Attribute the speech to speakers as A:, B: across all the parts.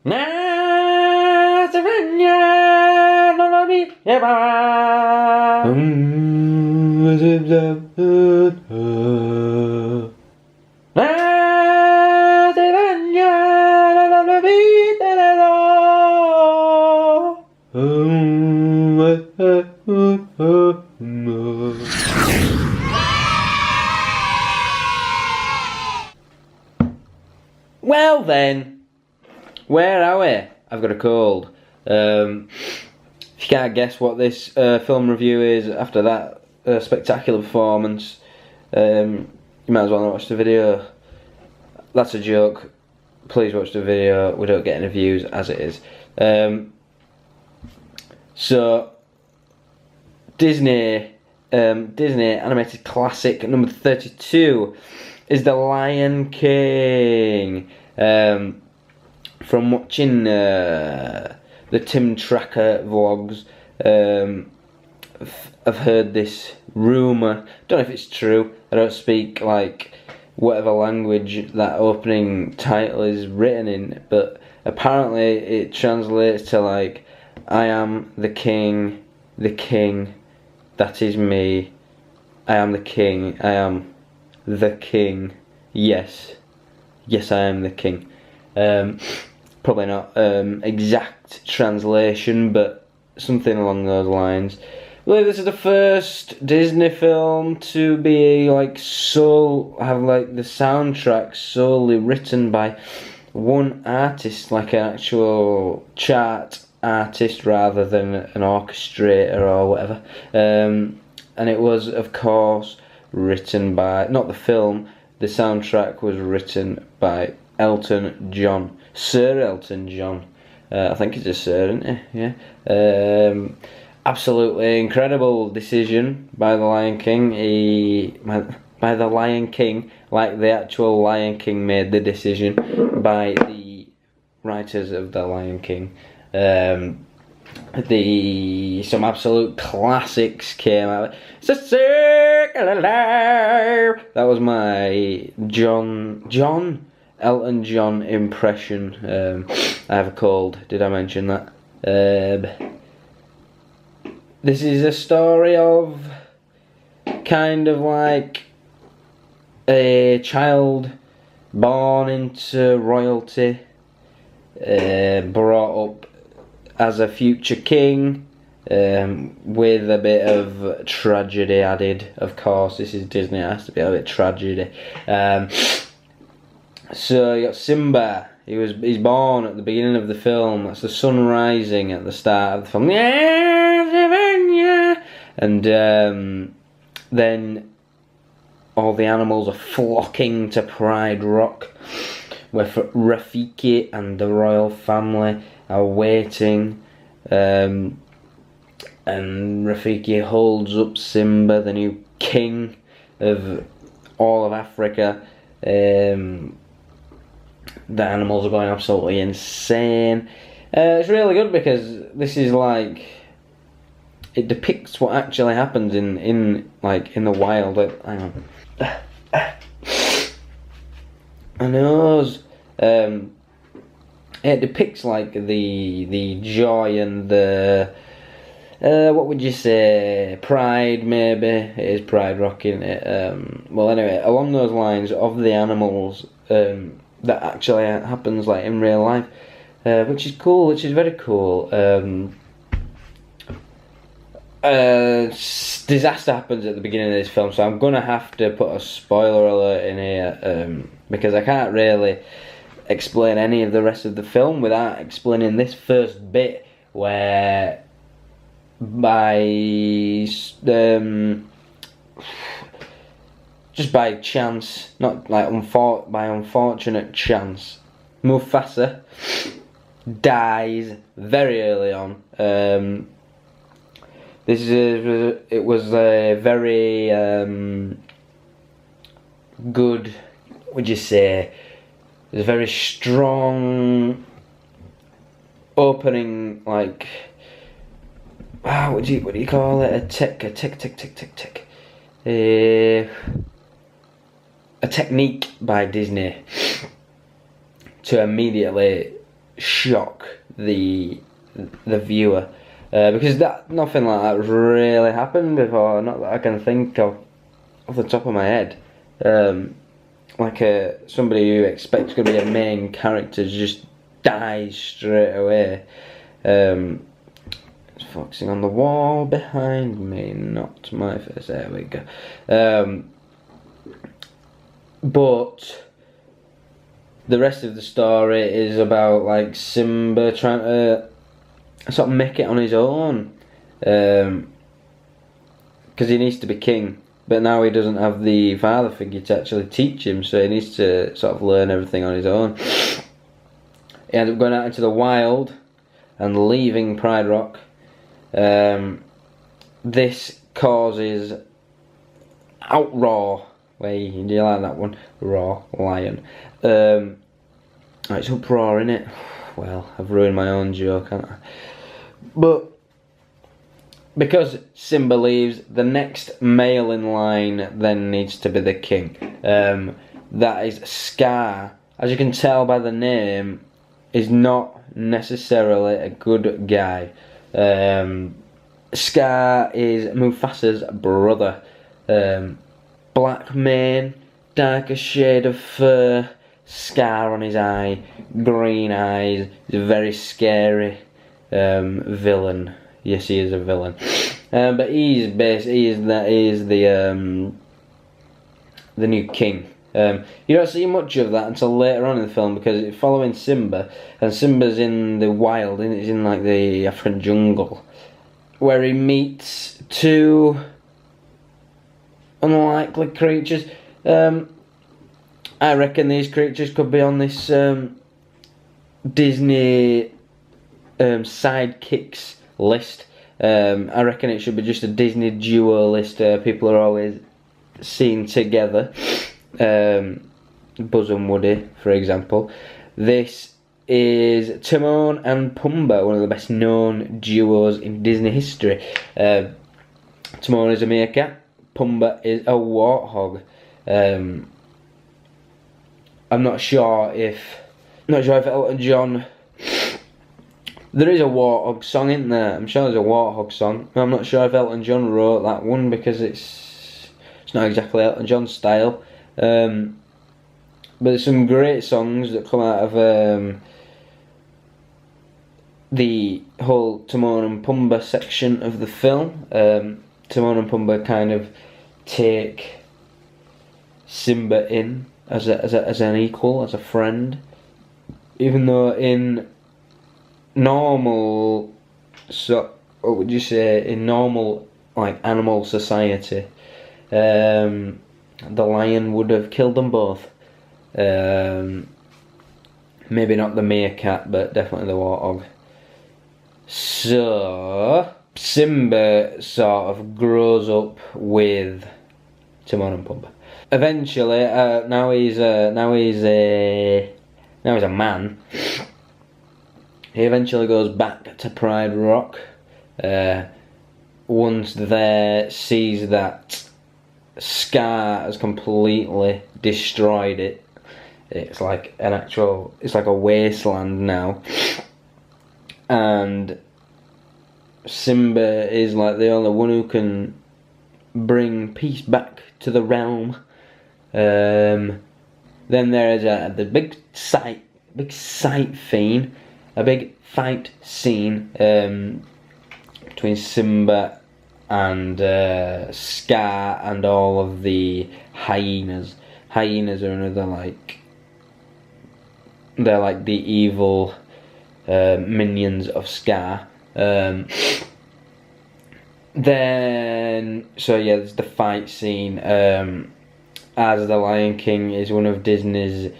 A: Well then, where are we? I've got a cold. If you can't guess what this film review is after that spectacular performance, you might as well not watch the video. That's a joke. Please watch the video. We don't get any views as it is. So, Disney animated classic number 32 is The Lion King. From watching the Tim Tracker vlogs, I've heard this rumour. Don't know if it's true. I don't speak like whatever language that opening title is written in, but apparently it translates to like, I am the king, that is me. I am the king, I am the king. Yes, I am the king. Probably not exact translation, but something along those lines. I believe this is the first Disney film to be have the soundtrack solely written by one artist, like an actual chart artist rather than an orchestrator or whatever. And it was, of course, written by, not the film, the soundtrack was written by Elton John, Sir Elton John. I think he's a Sir, isn't he? Yeah. Absolutely incredible decision by the Lion King. By the Lion King, like the actual Lion King made the decision by the writers of the Lion King. Some absolute classics came out. It's a circle of life. That was my Elton John impression. I have a cold. Did I mention that? This is a story of kind of like a child born into royalty, brought up as a future king, with a bit of tragedy added. Of course, this is Disney, it has to be a bit tragedy. So you got Simba. He's born at the beginning of the film. That's the sun rising at the start of the film. And then all the animals are flocking to Pride Rock, where Rafiki and the royal family are waiting. And Rafiki holds up Simba, the new king of all of Africa. The animals are going absolutely insane. It's really good because this is like, it depicts what actually happens in the wild. Hang on. My nose. It depicts like the joy and the what would you say, pride maybe. It is Pride Rock, isn't it? Well, anyway, along those lines of the animals that actually happens like in real life, which is cool, which is very cool. Disaster happens at the beginning of this film, so I'm gonna have to put a spoiler alert in here, because I can't really explain any of the rest of the film without explaining this first bit, where just by chance, not like by unfortunate chance, Mufasa dies very early on. It was a very good, would you say? It was a very strong opening, like what do you call it? A technique by Disney to immediately shock the viewer, because nothing like that really happened before, not that I can think of off the top of my head. Like somebody who expects to be a main character just dies straight away. Focusing on the wall behind me, not my face. There we go. But the rest of the story is about like Simba trying to sort of make it on his own, because he needs to be king. But now he doesn't have the father figure to actually teach him, so he needs to sort of learn everything on his own. He ends up going out into the wild and leaving Pride Rock. This causes outroar. Do you like that one? Raw lion. It's uproar, innit? Well, I've ruined my own joke, haven't I? But because Simba leaves, the next male in line then needs to be the king. That is Scar. As you can tell by the name, is not necessarily a good guy. Scar is Mufasa's brother. Black mane, darker shade of fur, scar on his eye, green eyes. He's a very scary villain. Yes, he is a villain. But he is the new king. You don't see much of that until later on in the film, because it's following Simba, and Simba's in the wild, and it's in like the African jungle, where he meets two unlikely creatures. I reckon these creatures could be on this Disney sidekicks list. I reckon it should be just a Disney duo list. People are always seen together. Buzz and Woody, for example. This is Timon and Pumbaa, one of the best known duos in Disney history. Timon is a meerkat, Pumbaa is a warthog. I'm not sure if Elton John. There is a warthog song, isn't there? I'm sure there's a warthog song. I'm not sure if Elton John wrote that one, because it's not exactly Elton John's style. But there's some great songs that come out of the whole Timon and Pumbaa section of the film. Timon and Pumbaa kind of take Simba in as an equal, as a friend, even though in normal, what would you say, in normal like animal society, the lion would have killed them both. Maybe not the meerkat, but definitely the warthog. So Simba sort of grows up with Timon and Pumbaa. Eventually, now he's a man. He eventually goes back to Pride Rock. Once there, sees that Scar has completely destroyed it. It's like it's like a wasteland now. And Simba is like the only one who can bring peace back to the realm. Then there is the big fight scene between Simba and Scar and all of the hyenas. Hyenas are another they're like the evil minions of Scar. Then there's the fight scene. As The Lion King is one of Disney's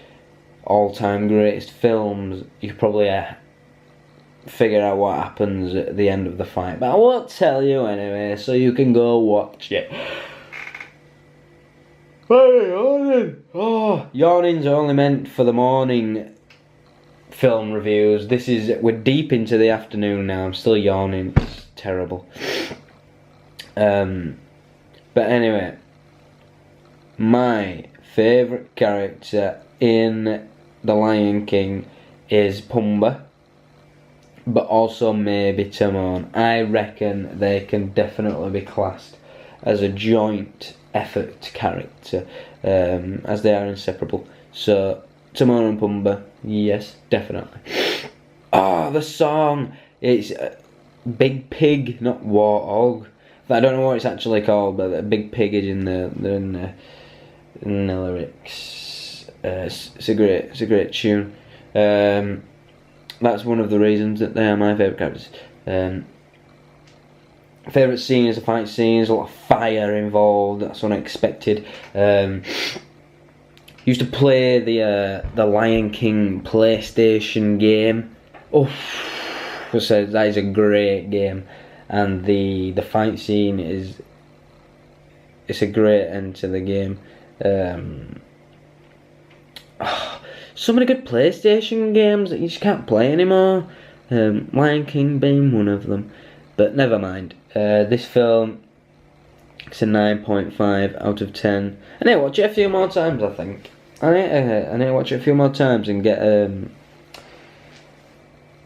A: all-time greatest films, you could probably figure out what happens at the end of the fight, but I won't tell you anyway, so you can go watch it. Yawning's only meant for the morning film reviews. We're deep into the afternoon now. I'm still yawning. It's terrible. But anyway, my favourite character in The Lion King is Pumbaa, but also maybe Timon. I reckon they can definitely be classed as a joint effort character, as they are inseparable. So Timon and Pumbaa, yes, definitely. Oh, the song! It's Big Pig, not Warthog. I don't know what it's actually called, but a Big Pig is in the lyrics. It's a great tune. That's one of the reasons that they are my favourite characters. Favourite scene is a fight scene. There's a lot of fire involved. That's unexpected. Used to play the Lion King PlayStation game. Oh, that is a great game, and the fight scene it's a great end to the game. So many good PlayStation games that you just can't play anymore. Lion King being one of them, but never mind. This film, it's a 9.5 out of 10. I need to watch it a few more times. I think I need to watch it a few more times and get a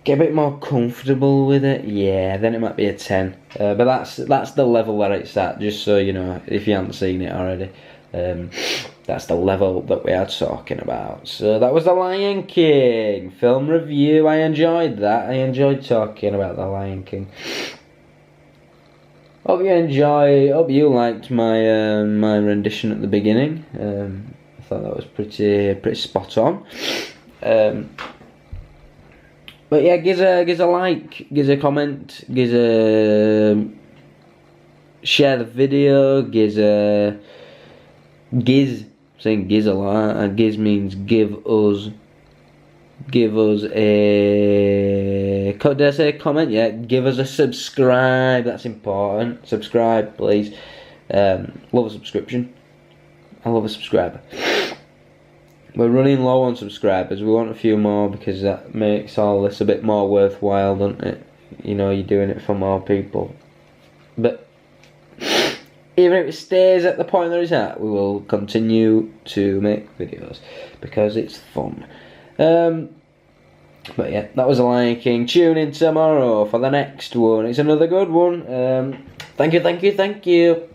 A: bit more comfortable with it. Yeah, then it might be a 10. But that's the level where it's at. Just so you know, if you haven't seen it already. That's the level that we are talking about. So that was The Lion King film review. I enjoyed that. I enjoyed talking about The Lion King. Hope you liked my my rendition at the beginning. I thought that was pretty spot on. But yeah, give a like, give a comment, share the video, saying giz a lot, and giz means give us a, did I say comment? Yeah, give us a subscribe, that's important. Subscribe, please. Love a subscription. I love a subscriber. We're running low on subscribers. We want a few more because that makes all this a bit more worthwhile, doesn't it? You know, you're doing it for more people. But even if it stays at the point that it's at, we will continue to make videos because it's fun. But yeah, that was The Lion King. Tune in tomorrow for the next one. It's another good one. Thank you.